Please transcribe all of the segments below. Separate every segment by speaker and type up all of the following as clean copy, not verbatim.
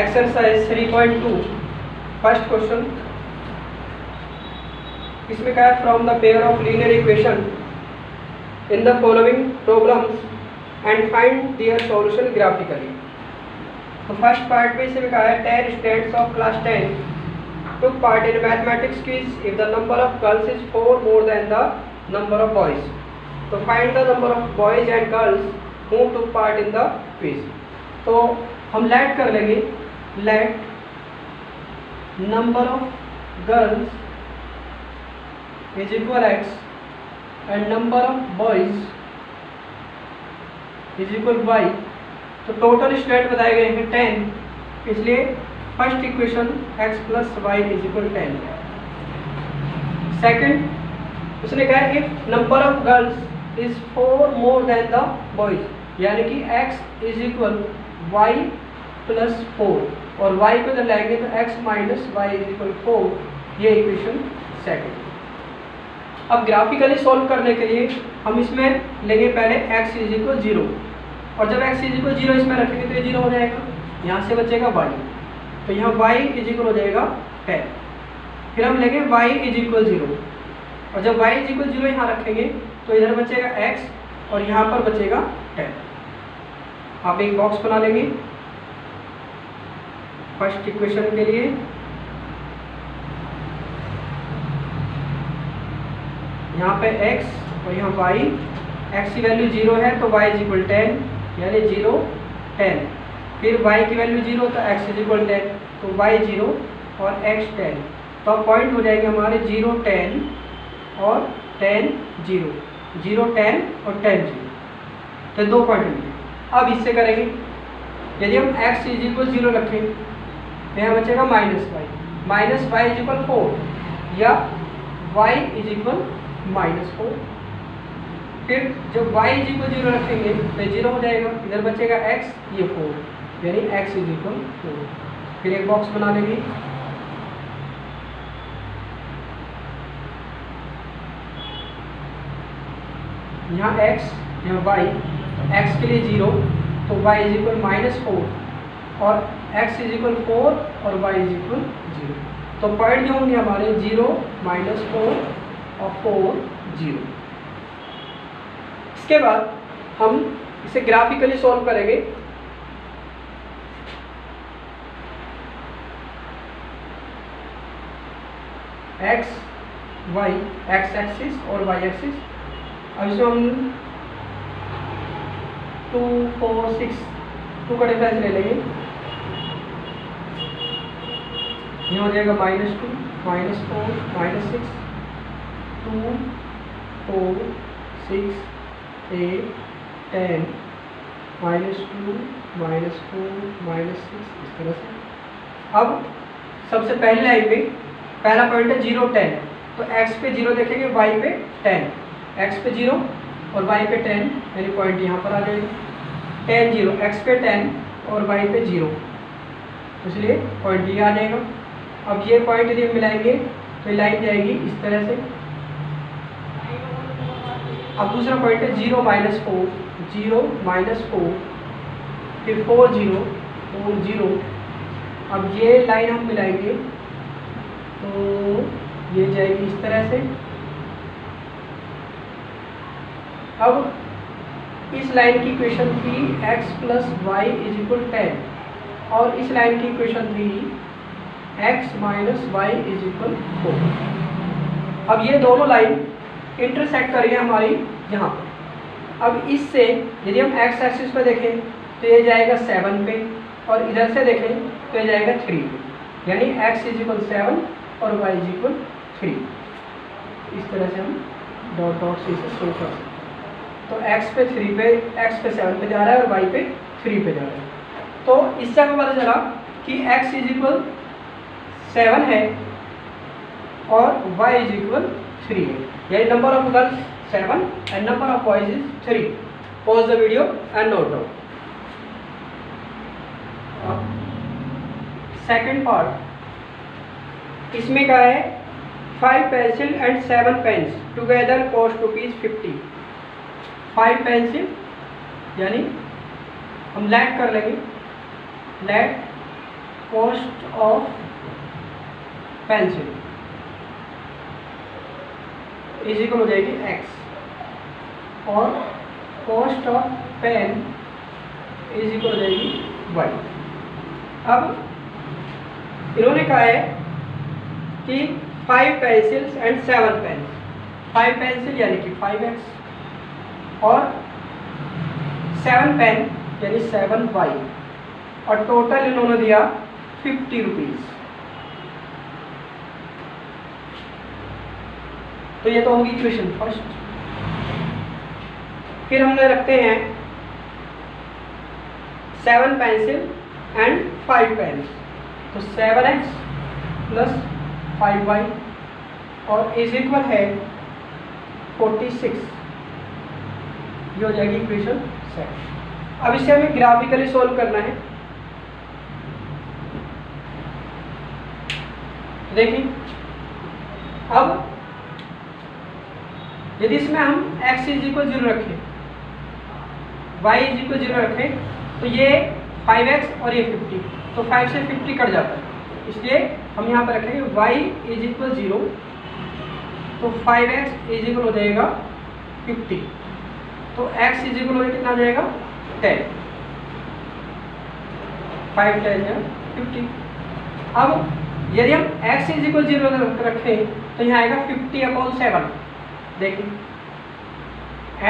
Speaker 1: Exercise 3.2 first question. इसमें क्या है, from the pair of linear equation in the following problems and find their solution graphically. तो first part में इसमें क्या है, 10 students of class 10 took part in mathematics quiz if the number of girls is 4 more than the number of boys. तो find the number of boys and girls who took part in the quiz. तो हम let कर लेंगे, let number of girls is equal x and number of boys is equal y. तो total student बताए गए हैं 10, इसलिए first equation x plus Y is equal 10। Second उसने कहा है if number of girls is 4 more than the boys, यानी कि x is equal Y plus 4 और y को जब लाएंगे तो x minus Y is equal 4। ये इक्वेशन सेकेंड। अब ग्राफिकली सॉल्व करने के लिए हम इसमें लेंगे पहले x इज इक्वल 0 और जब x इज इक्वल 0 इसमें रखेंगे तो ये 0 हो जाएगा, यहाँ से बचेगा y, तो यहाँ y इज इक्वल हो जाएगा 10। फिर हम लेंगे y इज इक्वल 0 और जब y इज इक्वल 0 यहाँ रखेंगे तो इधर बचेगा x और यहाँ पर बचेगा 10। आप एक बॉक्स बना लेंगे फर्स्ट इक्वेशन के लिए। यहाँ पे x और यहाँ y, x की वैल्यू 0 है तो y इज इक्वल 10 यानी 0 10। फिर y की वैल्यू 0 तो x इज इक्वल 10 तो y 0 और x 10। तो अब पॉइंट हो जाएंगे हमारे 0 10 और 10 0, 0 10 और 10 0, तो 2 पॉइंट मिले। अब इससे करेंगे, यदि हम x इज इक्वल 0 रखें तो यहाँ बचेगा माइनस वाई इज इक्वल 4 या y इज इक्वल -4। फिर जब y इज इक्वल 0 रखेंगे तो 0 हो जाएगा, इधर बचेगा x, ये 4 यानी x इज इक्वल 4। फिर एक बॉक्स बना लेंगे, यहाँ x यहाँ y, तो x के लिए 0 तो y इज इक्वल -4 और x इज इक्वल 4 और y इज इक्वल 0। तो पॉइंट जो होंगे हमारे 0 -4 और 4 0। इसके बाद हम इसे ग्राफिकली सॉल्व करेंगे। x y x एक्सिस और y एक्सिस। अब इसमें हम 2 4 6 2 का डिफरेंस ले लेंगे, यहाँ हो जाएगा -2 -4 -6 2 4 6 8 10 -2 -4 -6 इस तरह से। अब सबसे पहले लाइन में पहला पॉइंट है 0 10, तो x पे 0 देखेंगे, y पे 10, x पे 0 और y पे 10 यानी पॉइंट यहाँ पर आ जाएगा 10 0, x पे 10 और y पे 0, इसलिए पॉइंट ये आ जाएगा। अब ये पॉइंट यदि हम मिलाएंगे तो ये लाइन जाएगी इस तरह से। अब दूसरा पॉइंट है 0 -4 फिर 4 0 4 0। अब ये लाइन हम मिलाएंगे तो ये जाएगी इस तरह से। अब इस लाइन की इक्वेशन थी x plus Y is equal 10 और इस लाइन की इक्वेशन थी x minus Y is equal 4। अब ये दोनों लाइन इंटरसेक्ट करेंगे हमारी यहाँ पर। अब इससे यदि हम x एक्सिस पे देखें तो ये जाएगा 7 पे और इधर से देखें तो ये जाएगा 3 पे, यानी x इज इक्वल 7 और y इज इक्वल 3। इस तरह से हम डॉट डॉट से इसे शो कर सकते हैं। तो x पे 3 पे x पे 7 पे जा रहा है और y पे 3 पे जा रहा है। तो इससे हमें पता चला कि x इज इक्वल 7 है और y इज इक्वल 3 है, यानी number of girls 7 and number of boys is 3। Pause the video and note down. Second part, इसमें क्या है 5 pencil and 7 pens together cost ₹50। 5 pencil यानी हम लेट कर लेंगे, let cost of pencil is equal हो जाएगी x और cost of pen is equal हो जाएगी y। अब इन्होंने कहा है कि 5 पेंसिल्स एंड 7 पेन, 5 पेंसिल यानी कि 5x और 7 पेन यानी 7y और टोटल इन्होंने दिया 50 रुपीज़। तो ये तो होगी इक्वेशन फर्स्ट। फिर हमने रखते हैं 7 पेंसिल एंड 5 पेन, तो 7x प्लस 5y और इज इक्वल है 46। ये हो जाएगी इक्वेशन 7। अब इसे हमें ग्राफिकली सॉल्व करना है। देखिए अब यदि इसमें हम x इज इक्वल 0 रखें, y इज इक्वल 0 रखें, तो ये 5x और ये 50, तो 5 से 50 कट जाता है, इसलिए हम यहाँ पर रखेंगे y इज इक्वल 0, तो 5x इज इक्वल हो जाएगा 50, तो x इज इक्वल हो कितना हो जाएगा 10, 5 10 या 50। अब यदि हम x इज इक्वल 0 रखें तो यहाँ आएगा 50/7। देखिए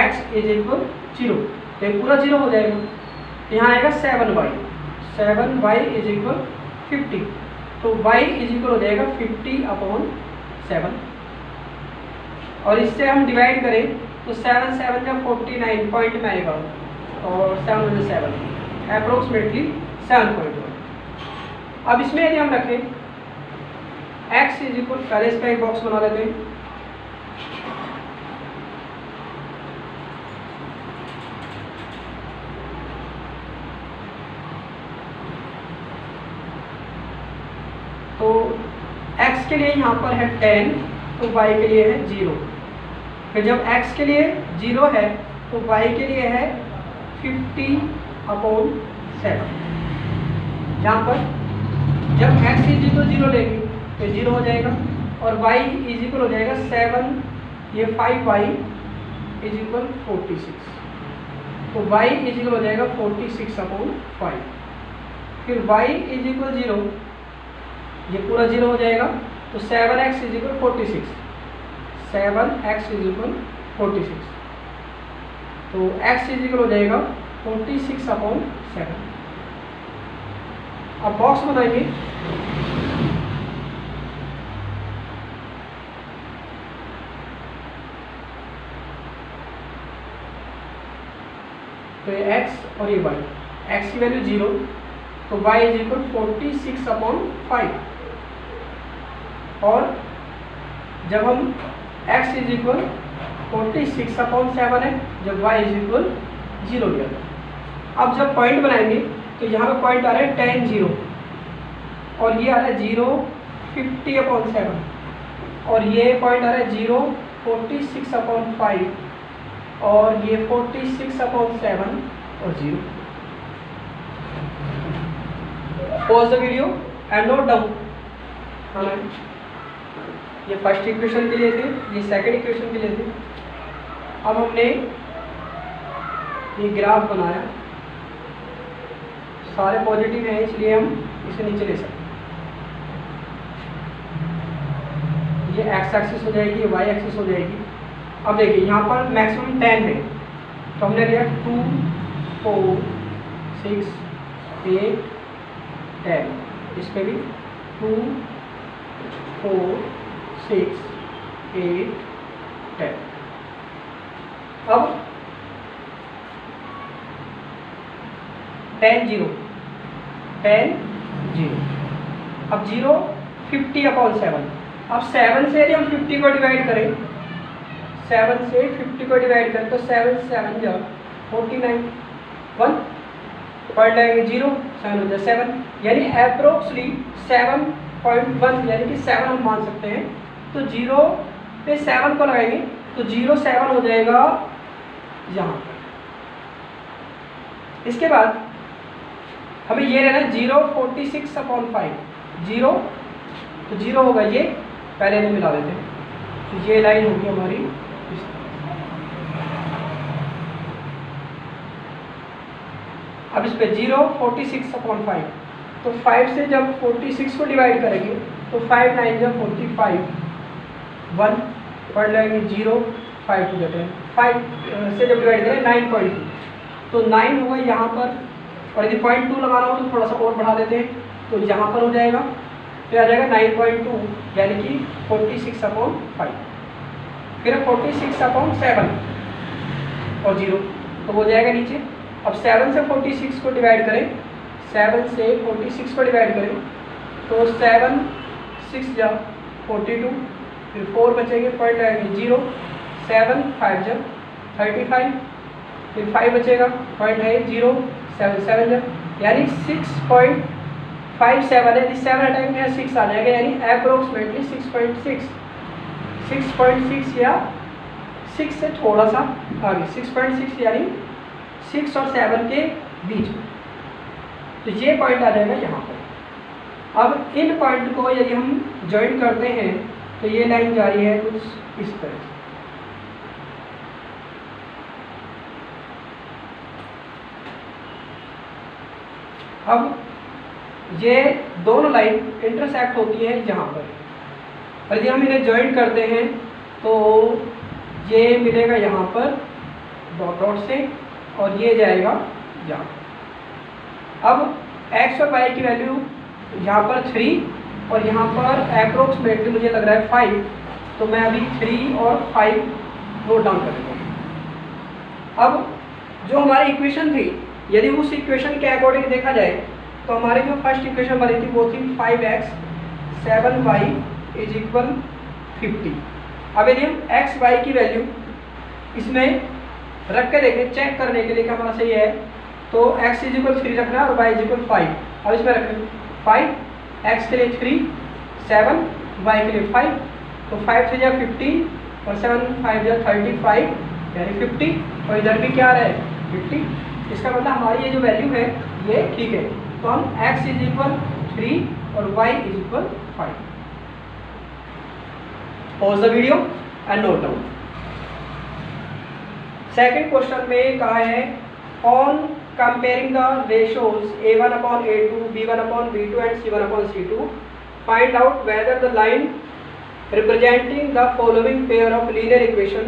Speaker 1: x इज इक्वल 0, तो ये पूरा 0 हो जाएगा, यहाँ आएगा 7y, 7y इज इक्वल 50, तो y इज इक्वल हो जाएगा 50/7 और इससे हम डिवाइड करें तो 7 7 का 49 पॉइंट में आएगा और 7 7 अप्रोक्सीमेटली 7.1। अब इसमें यदि हम रखें x इज इक्वल, पहले इसका एक बॉक्स बना लेते हैं, तो x के लिए यहाँ पर है 10, तो y के लिए है 0। फिर जब x के लिए 0 है तो y के लिए है 50/7। यहाँ पर जब x इज इक्वल 0 लेंगे तो 0 हो जाएगा और y इज इक्वल हो जाएगा 7, ये 5y इज इक्वल 46, तो y इज इक्वल हो जाएगा 46/5। फिर y इज इक्वल 0, ये पूरा 0 हो जाएगा, तो 7x is equal 46, 7x is equal 46, तो x इज इक्वल हो जाएगा 46/7। अब बॉक्स बनाएंगे, तो ये x और ये y, x की वैल्यू 0, तो y इज इक्वल 46/5 और जब हम x इज इक्वल 46/7 है, जब y इज इक्वल 0 लिया था। अब जब पॉइंट बनाएंगे तो यहाँ पे पॉइंट आ रहा है 10 0 और ये आ रहा है 0 50/7 और ये पॉइंट आ रहा है 0 46/5 और ये 46/7 और 0। Pause the video and note down. हाँ, ये फर्स्ट इक्वेशन के लिए थे, ये सेकंड इक्वेशन के लिए थे। अब हमने ये ग्राफ बनाया, सारे पॉजिटिव हैं इसलिए हम इसे नीचे ले सकते हैं। ये x एक्सिस हो जाएगी, ये y एक्सिस हो जाएगी। अब देखिए यहाँ पर मैक्सिमम 10 है, तो हमने लिया 2 4 6 8 10, इस पे भी 2 4 6 8 10। अब 10 0 10 0, अब 0 50/7। अब 7 से यदि हम 50 को डिवाइड करें, 7 से 50 को डिवाइड करें तो 7 7 जा 49, 1 पॉइंट लगेंगे 0, 7 हो जाए 7, यानी अप्रोक्सली 7.1, यानी कि 7 हम मान सकते हैं। तो 0 पे 7 को लगाएंगे तो 0 7 हो जाएगा यहाँ। इसके बाद हमें ये रहना 0 46/5 0, तो 0 होगा ये, पहले में मिला देते हैं, तो ये लाइन होगी हमारी इस तरह। अब इस पे 0 46/5, तो 5 से जब 46 को डिवाइड करेंगे तो 5 9 जब 45, 1 पढ़ लेंगे 0 5 टू 10, 5 से जब डिवाइड करें 9.2, तो 9 होगा यहाँ पर, और यदि 0.2 लगाना हो तो थोड़ा सा और बढ़ा देते हैं, तो यहाँ पर हो जाएगा, फिर आ जाएगा 9.2 यानी कि 46/5, फिर 46/7 और 0, तो हो जाएगा नीचे। अब 7 से 46 को डिवाइड करें, 7 से 46 को डिवाइड करें तो 7 6 जा 42, फिर 4 बचेंगे, पॉइंट आएंगे 0, 7 5 जा 35, फिर 5 बचेगा, पॉइंट है 0, 7 7 जा, यानी 6.57 है, यदि 7 हटाएंगे यहाँ 6 आ जाएगा, यानी अप्रोक्सीमेटली 6.6 या 6 से थोड़ा सा आगे, 6.6 यानी 6 और 7 के बीच में, तो ये पॉइंट आ जाएगा यहाँ पर। अब इन पॉइंट को यदि हम ज्वाइन करते हैं तो ये लाइन जा रही है कुछ इस तरह से। अब ये दोनों लाइन इंटरसेक्ट होती है यहाँ पर, और यदि हम इन्हें ज्वाइन करते हैं तो ये मिलेगा यहाँ पर डॉट डॉट से, और ये जाएगा यहाँ। अब x और y की वैल्यू यहाँ पर 3 और यहाँ पर अप्रोक्सीमेटली मुझे लग रहा है 5, तो मैं अभी 3 और 5 नोट डाउन कर देता हूँ। अब जो हमारी इक्वेशन थी, यदि उस इक्वेशन के अकॉर्डिंग देखा जाए तो हमारी जो फर्स्ट इक्वेशन बनी थी वो थी 5x 7y = 50। अब यदि हम x y की वैल्यू इसमें रख के देखें चेक करने के लिए कि हमारा सही है, तो x = 3 रखना है और y = 5। अब इसमें रखें 5, x के लिए 3, 7, y के लिए 5, तो 5 से 15 और 7 5 35 यानी 50, और इधर भी क्या रहा है 50। इसका मतलब हमारी ये जो वैल्यू है ये ठीक है, तो हम x = 3 और y = 5। Pause the video and note down. Second question में कहा है on comparing the ratios a1/a2, b1/b2 and c1/c2 find out whether the line representing the following pair of linear equation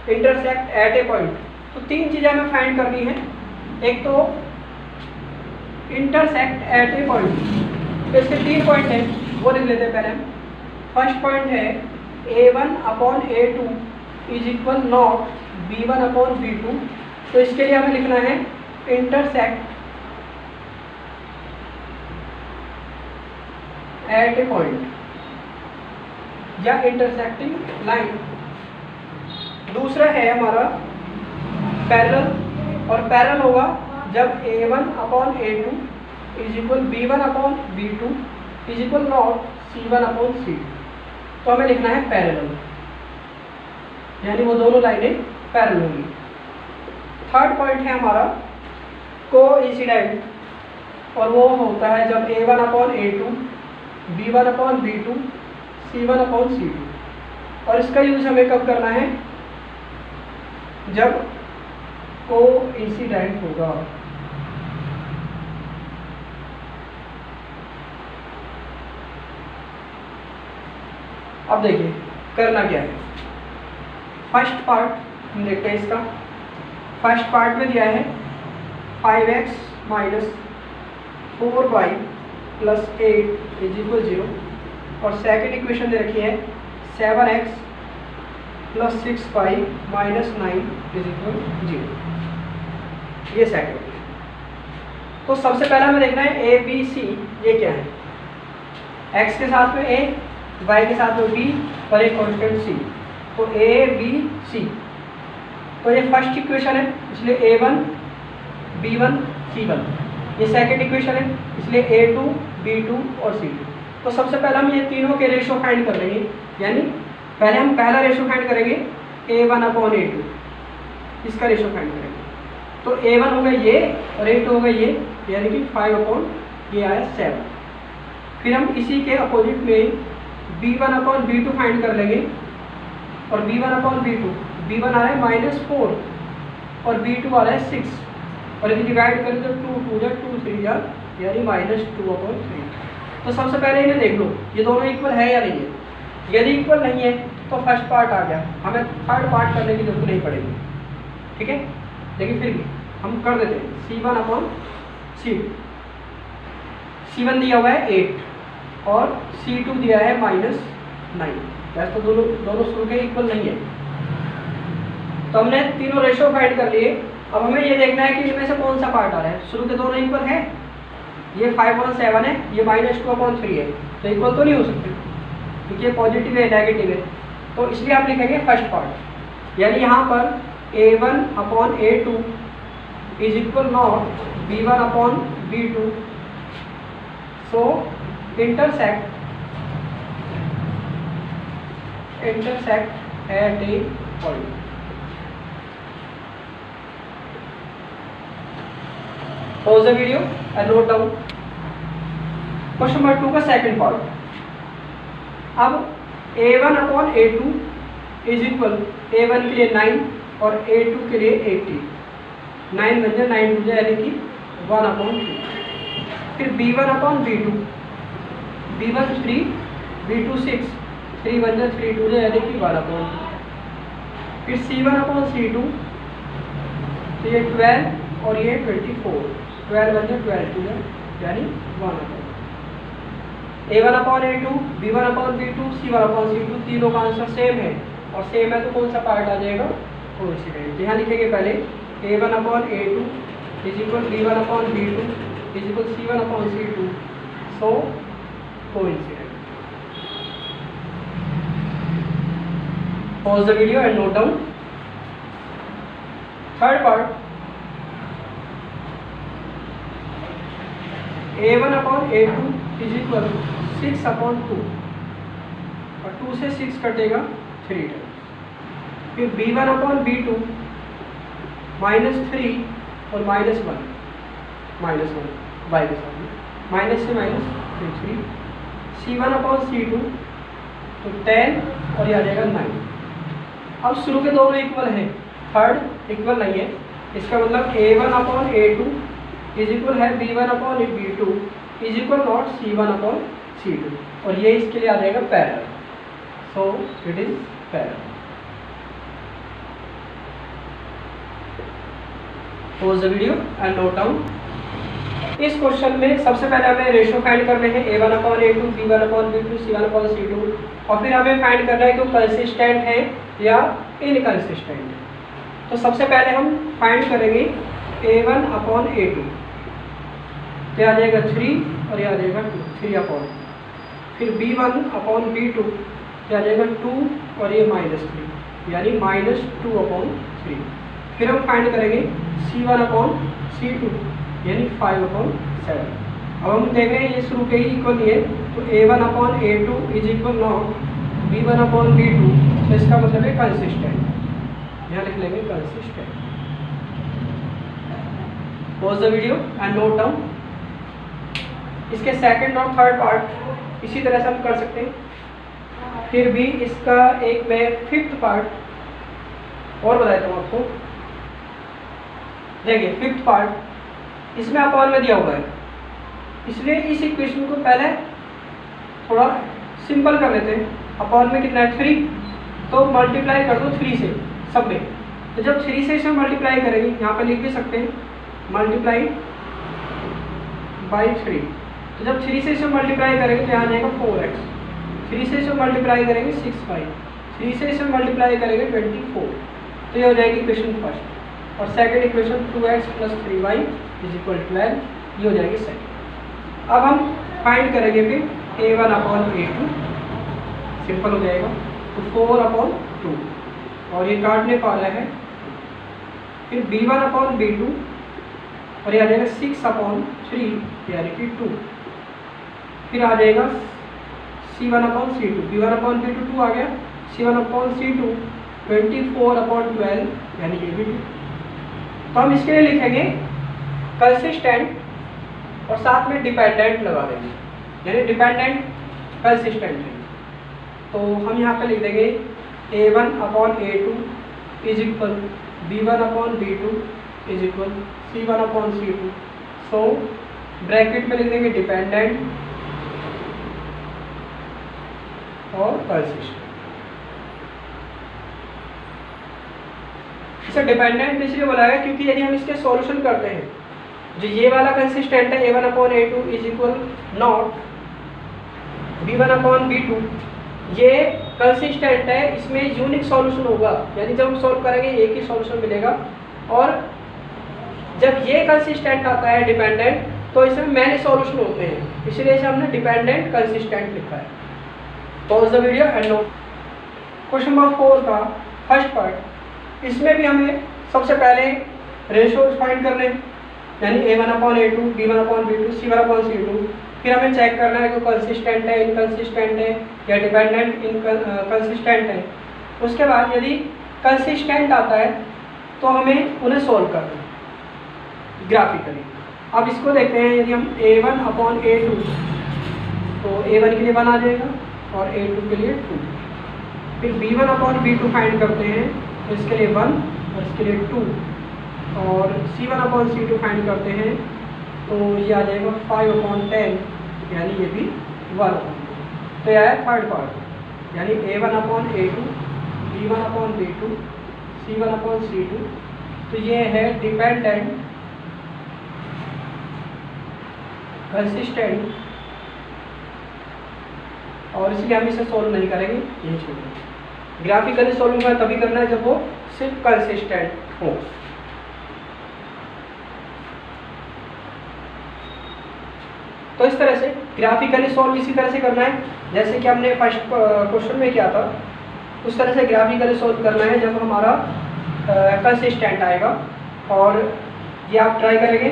Speaker 1: intersect at A point. तो तीन चीज़ें हमें find करनी है, एक तो इंटरसेक्ट एट ए पॉइंट, तो इसके 3 पॉइंट हैं वो लिख लेते हैं पहले हम। फर्स्ट पॉइंट है a1/a2 = नॉट b1/b2, तो इसके लिए हमें लिखना है इंटरसेक्ट एट ए पॉइंट या इंटरसेक्टिंग लाइन। दूसरा है हमारा पैरेलल, और पैरेलल होगा जब a1/a2 = b1/b2 = नॉट c1/c2, तो हमें लिखना है पैरेलल, यानी वो दोनों लाइनें पैरेलल होंगी। थर्ड पॉइंट है हमारा कोइंसिडेंट, और वो होता है जब a1/a2 b1/b2 c1/c2, और इसका यूज हमें कब करना है जब कोइंसिडेंट होगा। अब देखिए करना क्या है। फर्स्ट पार्ट हम देखते हैं इसका। फर्स्ट पार्ट में दिया है 5x - 4y + 8 = 0, और सेकंड इक्वेशन दे रखी है 7x + 6y - 9 = 0। ये सेकंड इक्वेशन। तो सबसे पहला हमें देखना है a b c, ये क्या है, x के साथ में a, y के साथ में b और एक कांस्टेंट c, तो a b c। तो ये फर्स्ट इक्वेशन है, इसलिए a1 b1 c1। ये सेकंड इक्वेशन है, इसलिए a2 b2 और c2। तो सबसे पहले हम ये तीनों के रेशो फाइंड कर लेंगे, यानी पहले हम पहला रेशो फाइंड करेंगे a1/a2, इसका रेशो फाइंड करेंगे। तो A1 हो गया ये और A2 हो गया ये, यानी कि 5 अपॉन ये आया 7। फिर हम इसी के अपोजिट में B1 अपॉन B2 फाइंड कर लेंगे, और B1 अपॉन B2, B1 आ रहा है -4 और B2 आ रहा है 6, और यदि डिवाइड करें तो 2 2 जा 2 3 जा, यानी -2 अपॉन 3। तो सबसे पहले इन्हें देख लो ये दोनों इक्वल है या नहीं है। यदि इक्वल नहीं है तो फर्स्ट पार्ट आ गया, हमें थर्ड पार्ट करने की जरूरत नहीं पड़ेगी, ठीक है। लेकिन फिर भी हम कर देते हैं C1 अपॉन C2। C1 दिया हुआ है 8 और C2 दिया है -9। वैसे तो दोनों शुरू के इक्वल नहीं है, तो हमने तीनों रेशो फाइंड कर लिए। अब हमें ये देखना है कि इनमें से कौन सा पार्ट आ रहा है। शुरू के दोनों इक्वल है, ये 5/7 है, ये -2/3 है, तो इक्वल तो नहीं हो सकते क्योंकि ये पॉजिटिव है नेगेटिव है। तो इसलिए आप लिखेंगे फर्स्ट पार्ट, यानी यहाँ पर A1 upon A2 is equal not B1 upon B2। So intersect at A point. Pause the video and note down question number 2 का सेकंड पार्ट। अब A1 upon A2 is equal A1 के लिए 9 और A2 के लिए 18। 9 बन जाए 9 बन जाए, यानी कि 1/3। फिर B1 upon B2, B1 3 B2 6, 3 बन जाए 3 2 जाए, यानी कि 1/2। फिर C1 अपॉन C2, तो ये 12 और ये 24, 12 बन जाए 12 2 जाए, यानी 1/2। A1 upon A2, B1 upon B2, C1 upon C2, तीनों का आंसर सेम है, और सेम है तो कौन सा पार्ट आ जाएगा, कोइंसिडेंट। यहाँ लिखेंगे पहले A1 upon A2 is equal B1 upon B2 is equal C1 upon C2, so coincident. Pause the video and note down third part. A1 upon A2 is equal 6/2, और 2 से 6 कटेगा 3 टाइम्स। फिर B1 upon B2 -3 और -1 by के साथ minus से minus 3। C1 upon C2 तो 10 और ये आ जाएगा 9। अब शुरू के दोनों इक्वल हैं, थर्ड इक्वल नहीं है, इसका मतलब A1 upon A2 is equal है B1 upon B2 is equal not C1 upon C2, और ये इसके लिए आ जाएगा parallel, so it is parallel. Pause the video and note down. इस क्वेश्चन में सबसे पहले हमें रेशियो फाइंड करने हैं A1 upon A2, B1 upon B2, C1 upon C2, और फिर हमें फाइंड करना है कि वो कंसिस्टेंट है या इनकंसिस्टेंट है। तो सबसे पहले हम फाइंड करेंगे A1 अपॉन A2, ये आ जाएगा 3 और ये आ जाएगा 2, 3 अपॉन। फिर B1 अपॉन B2 ये आ जाएगा 2 और ये -3, यानी -2/3। फिर हम फाइंड करेंगे C1 अपॉन C2 यानी 5/7। अब हम देख रहे हैं ये शुरू के ही इक्वल है, तो A1 upon A2 is equal not B1 upon B2, तो इसका मतलब है कंसिस्टेंट। यहाँ लिख लेंगे consistent. Pause the video and note down. इसके सेकंड और थर्ड पार्ट इसी तरह से हम कर सकते हैं। फिर भी इसका एक मैं फिफ्थ पार्ट और बताता हूँ आपको। देखिए फिफ्थ पार्ट इसमें अपॉन में दिया हुआ है, इसलिए इस इक्वेशन को पहले थोड़ा सिंपल कर लेते हैं। अपॉन में कितना है 3, तो मल्टीप्लाई कर दो 3 से सब में। तो जब 3 से इसे मल्टीप्लाई करेंगे, यहाँ पर लिख भी सकते हैं मल्टीप्लाई बाई 3। तो जब 3 से इसे मल्टीप्लाई करेंगे तो यहाँ जाएगा 4x, 3 से इसे मल्टीप्लाई करेंगे 6y, 3 से इसे मल्टीप्लाई करेंगे 24। तो ये हो जाएगी इक्वेशन फर्स्ट, और सेकंड इक्वेशन 2x + 3y = 12, ये हो जाएगी सेकंड। अब हम फाइंड करेंगे फिर A1 अपॉन A2, सिंपल हो जाएगा, तो 4/2 और ये काटने को आ रहा है। फिर B1 अपॉन B2 और ये आ जाएगा 6/3 यानी कि 2। फिर आ जाएगा C1 upon C2, B1 upon B2 2 आ गया, C1 अपॉन C2 24/12 यानी कि भी 2। तो हम इसके लिए लिखेंगे कंसिस्टेंट और साथ में डिपेंडेंट लगा देंगे, यानी डिपेंडेंट कंसिस्टेंट है। तो हम यहाँ पे लिख देंगे A1/A2 is equal B1/B2 is equal C1/C2। So bracket में लिख देंगे डिपेंडेंट और कंसिस्टेंट। इसे डिपेंडेंट इसलिए बोला है क्योंकि यदि हम इसके सॉल्यूशन करते हैं, जो ये वाला कंसिस्टेंट है A1/A2 is equal not B1/B2, ये कंसिस्टेंट है, इसमें यूनिक सॉल्यूशन होगा, यानी जब हम सॉल्व करेंगे एक ही सॉल्यूशन मिलेगा। और जब ये कंसिस्टेंट आता है डिपेंडेंट, तो इसमें मैनी सॉल्यूशन होते हैं, इसलिए इसे हमने डिपेंडेंट कंसिस्टेंट लिखा है। Pause the video and note. Question number 4 का फर्स्ट पार्ट, इसमें भी हमें सबसे पहले रेशियो फाइंड करने, यानी A1/A2 B1/B2 C1/C2। फिर हमें चेक करना है कि कंसिस्टेंट है, इनकंसिस्टेंट है या डिपेंडेंट इनकंसिस्टेंट है। उसके बाद यदि कंसिस्टेंट आता है तो हमें उन्हें सॉल्व करना है ग्राफिकली। अब इसको देखते हैं, यदि हम A1/A2, तो A1 के लिए 1 आ जाएगा और A2 के लिए 2। फिर B1/B2 फाइंड करते हैं, तो इसके लिए 1 और इसके लिए 2। और C1/C2 फाइंड करते हैं, तो ये आ जाएगा 5/10, यानी ये भी 1। तो यह है थर्ड पार्ट, यानी A1/A2 B1/B2 C1/C2। तो ये है डिपेंडेंट कंसिस्टेंट, और इसलिए हम इसे सॉल्व नहीं करेंगे, यही छोड़ेंगे। ग्राफिकली सॉल्व तभी करना है जब वो सिर्फ कंसिस्टेंट हो। तो इस तरह से ग्राफिकली सॉल्व इसी तरह से करना है जैसे कि हमने फर्स्ट क्वेश्चन में किया था, उस तरह से ग्राफिकली सॉल्व करना है जब हमारा कंसिस्टेंट आएगा। और ये आप ट्राई करेंगे